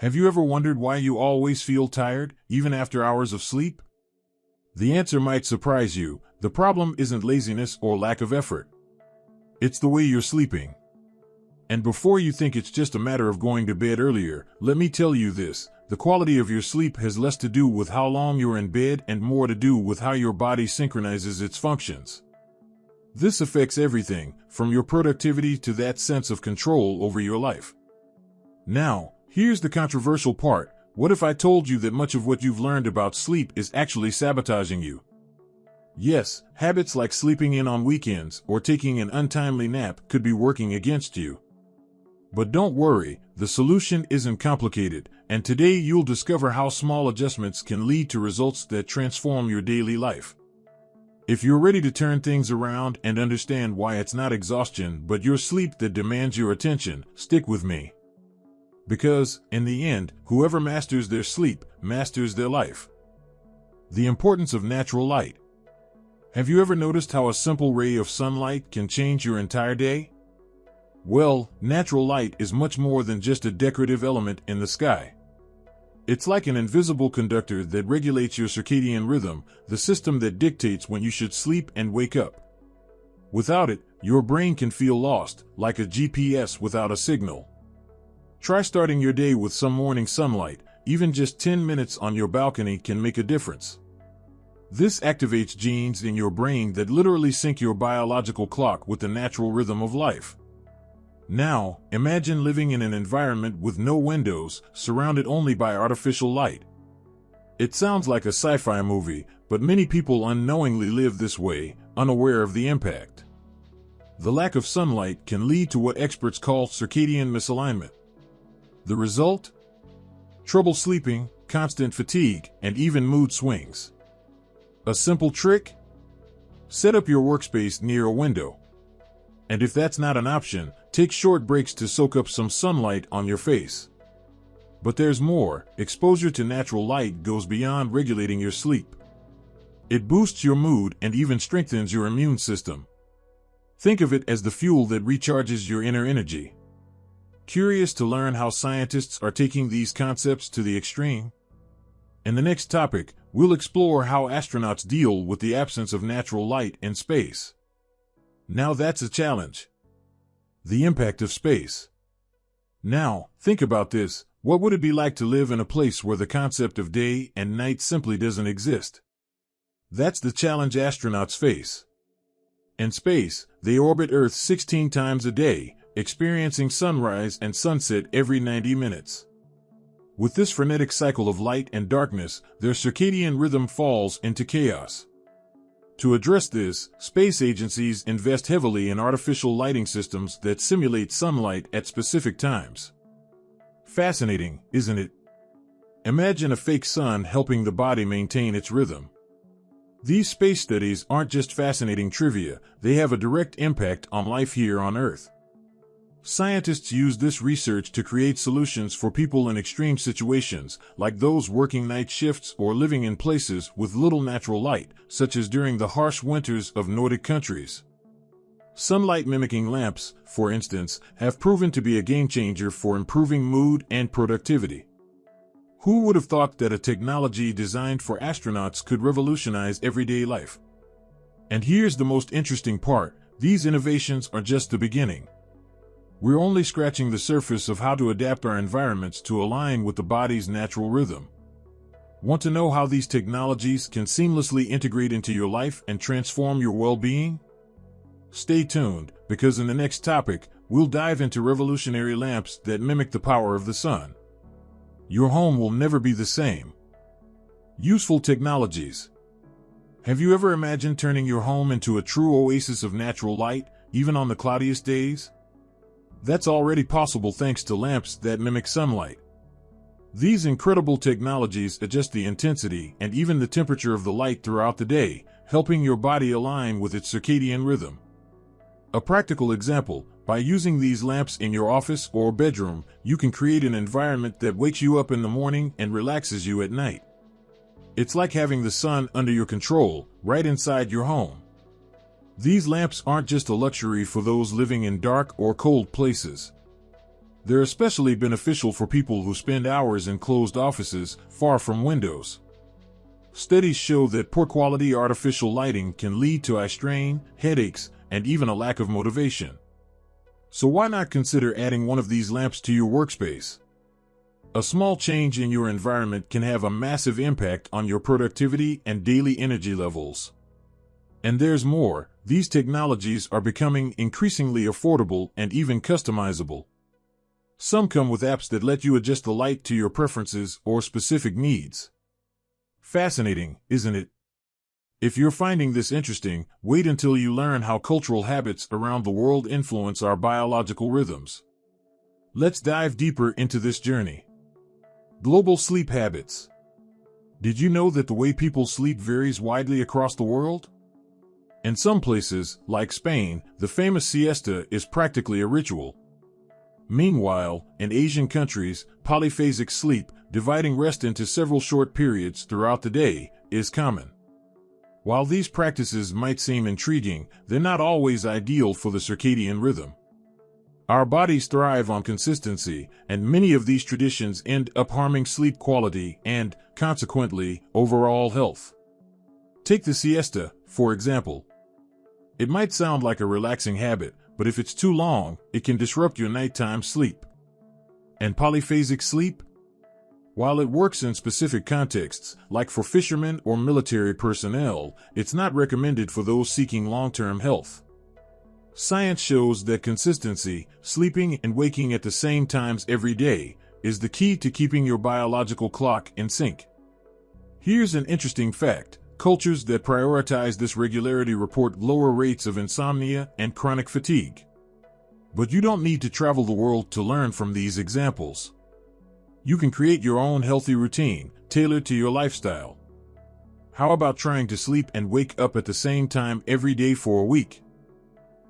Have you ever wondered why you always feel tired, even after hours of sleep? The answer might surprise you. The problem isn't laziness or lack of effort. It's the way you're sleeping. And before you think it's just a matter of going to bed earlier, let me tell you this: the quality of your sleep has less to do with how long you're in bed and more to do with how your body synchronizes its functions. This affects everything, from your productivity to that sense of control over your life. Now, here's the controversial part. What if I told you that much of what you've learned about sleep is actually sabotaging you? Yes, habits like sleeping in on weekends or taking an untimely nap could be working against you. But don't worry, the solution isn't complicated, and today you'll discover how small adjustments can lead to results that transform your daily life. If you're ready to turn things around and understand why it's not exhaustion but your sleep that demands your attention, stick with me. Because, in the end, whoever masters their sleep, masters their life. The importance of natural light. Have you ever noticed how a simple ray of sunlight can change your entire day? Well, natural light is much more than just a decorative element in the sky. It's like an invisible conductor that regulates your circadian rhythm, the system that dictates when you should sleep and wake up. Without it, your brain can feel lost, like a GPS without a signal. Try starting your day with some morning sunlight. Even just 10 minutes on your balcony can make a difference. This activates genes in your brain that literally sync your biological clock with the natural rhythm of life. Now, imagine living in an environment with no windows, surrounded only by artificial light. It sounds like a sci-fi movie, but many people unknowingly live this way, unaware of the impact. The lack of sunlight can lead to what experts call circadian misalignment. The result? Trouble sleeping, constant fatigue, and even mood swings. A simple trick? Set up your workspace near a window. And if that's not an option, take short breaks to soak up some sunlight on your face. But there's more. Exposure to natural light goes beyond regulating your sleep. It boosts your mood and even strengthens your immune system. Think of it as the fuel that recharges your inner energy. Curious to learn how scientists are taking these concepts to the extreme? In the next topic, we'll explore how astronauts deal with the absence of natural light in space. Now that's a challenge. The impact of space. Now, think about this. What would it be like to live in a place where the concept of day and night simply doesn't exist? That's the challenge astronauts face. In space, they orbit Earth 16 times a day, experiencing sunrise and sunset every 90 minutes. With this frenetic cycle of light and darkness, their circadian rhythm falls into chaos. To address this, space agencies invest heavily in artificial lighting systems that simulate sunlight at specific times. Fascinating, isn't it? Imagine a fake sun helping the body maintain its rhythm. These space studies aren't just fascinating trivia, they have a direct impact on life here on Earth. Scientists use this research to create solutions for people in extreme situations, like those working night shifts or living in places with little natural light, such as during the harsh winters of Nordic countries. Sunlight-mimicking lamps, for instance, have proven to be a game-changer for improving mood and productivity. Who would have thought that a technology designed for astronauts could revolutionize everyday life? And here's the most interesting part: these innovations are just the beginning. We're only scratching the surface of how to adapt our environments to align with the body's natural rhythm. Want to know how these technologies can seamlessly integrate into your life and transform your well-being? Stay tuned, because in the next topic, we'll dive into revolutionary lamps that mimic the power of the sun. Your home will never be the same. Useful technologies. Have you ever imagined turning your home into a true oasis of natural light, even on the cloudiest days? That's already possible thanks to lamps that mimic sunlight. These incredible technologies adjust the intensity and even the temperature of the light throughout the day, helping your body align with its circadian rhythm. A practical example: by using these lamps in your office or bedroom, you can create an environment that wakes you up in the morning and relaxes you at night. It's like having the sun under your control, right inside your home. These lamps aren't just a luxury for those living in dark or cold places. They're especially beneficial for people who spend hours in closed offices, far from windows. Studies show that poor quality artificial lighting can lead to eye strain, headaches, and even a lack of motivation. So why not consider adding one of these lamps to your workspace? A small change in your environment can have a massive impact on your productivity and daily energy levels. And there's more, these technologies are becoming increasingly affordable and even customizable. Some come with apps that let you adjust the light to your preferences or specific needs. Fascinating, isn't it? If you're finding this interesting, wait until you learn how cultural habits around the world influence our biological rhythms. Let's dive deeper into this journey. Global sleep habits. Did you know that the way people sleep varies widely across the world? In some places, like Spain, the famous siesta is practically a ritual. Meanwhile, in Asian countries, polyphasic sleep, dividing rest into several short periods throughout the day, is common. While these practices might seem intriguing, they're not always ideal for the circadian rhythm. Our bodies thrive on consistency, and many of these traditions end up harming sleep quality and, consequently, overall health. Take the siesta, for example. It might sound like a relaxing habit, but if it's too long, it can disrupt your nighttime sleep. And polyphasic sleep? While it works in specific contexts, like for fishermen or military personnel, it's not recommended for those seeking long-term health. Science shows that consistency, sleeping and waking at the same times every day, is the key to keeping your biological clock in sync. Here's an interesting fact. Cultures that prioritize this regularity report lower rates of insomnia and chronic fatigue. But you don't need to travel the world to learn from these examples. You can create your own healthy routine, tailored to your lifestyle. How about trying to sleep and wake up at the same time every day for a week?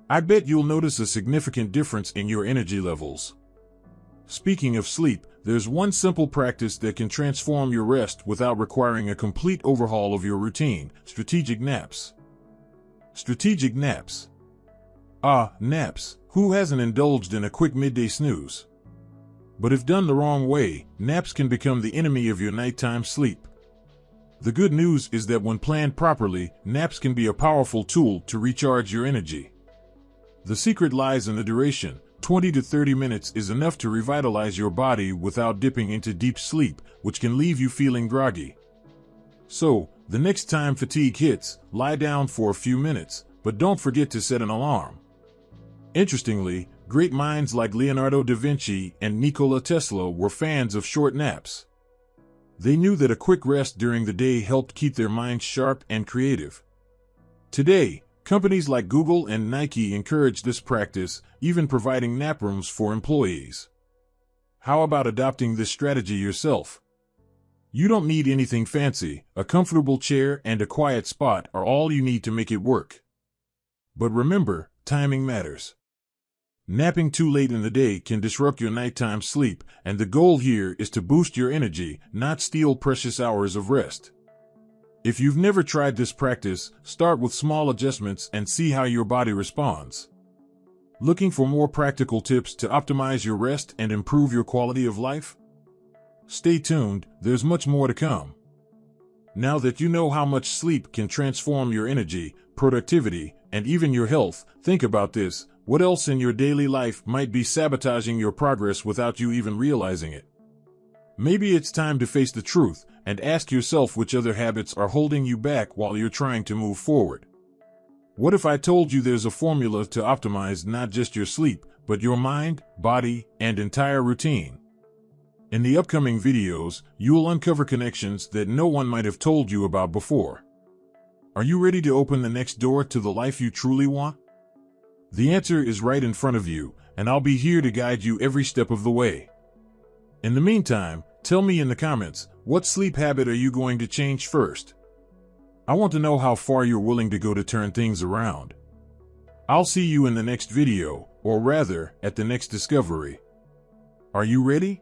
I bet you'll notice a significant difference in your energy levels. Speaking of sleep, there's one simple practice that can transform your rest without requiring a complete overhaul of your routine: strategic naps. Strategic naps. Naps. Who hasn't indulged in a quick midday snooze? But if done the wrong way, naps can become the enemy of your nighttime sleep. The good news is that when planned properly, naps can be a powerful tool to recharge your energy. The secret lies in the duration. 20 to 30 minutes is enough to revitalize your body without dipping into deep sleep, which can leave you feeling groggy. So, the next time fatigue hits, lie down for a few minutes, but don't forget to set an alarm. Interestingly, great minds like Leonardo da Vinci and Nikola Tesla were fans of short naps. They knew that a quick rest during the day helped keep their minds sharp and creative. Today, companies like Google and Nike encourage this practice, even providing nap rooms for employees. How about adopting this strategy yourself? You don't need anything fancy. A comfortable chair and a quiet spot are all you need to make it work. But remember, timing matters. Napping too late in the day can disrupt your nighttime sleep, and the goal here is to boost your energy, not steal precious hours of rest. If you've never tried this practice, start with small adjustments and see how your body responds. Looking for more practical tips to optimize your rest and improve your quality of life? Stay tuned, there's much more to come. Now that you know how much sleep can transform your energy, productivity, and even your health, think about this: what else in your daily life might be sabotaging your progress without you even realizing it? Maybe it's time to face the truth and ask yourself which other habits are holding you back while you're trying to move forward. What if I told you there's a formula to optimize not just your sleep, but your mind, body, and entire routine? In the upcoming videos, you'll uncover connections that no one might have told you about before. Are you ready to open the next door to the life you truly want? The answer is right in front of you, and I'll be here to guide you every step of the way. In the meantime, tell me in the comments, what sleep habit are you going to change first? I want to know how far you're willing to go to turn things around. I'll see you in the next video, or rather, at the next discovery. Are you ready?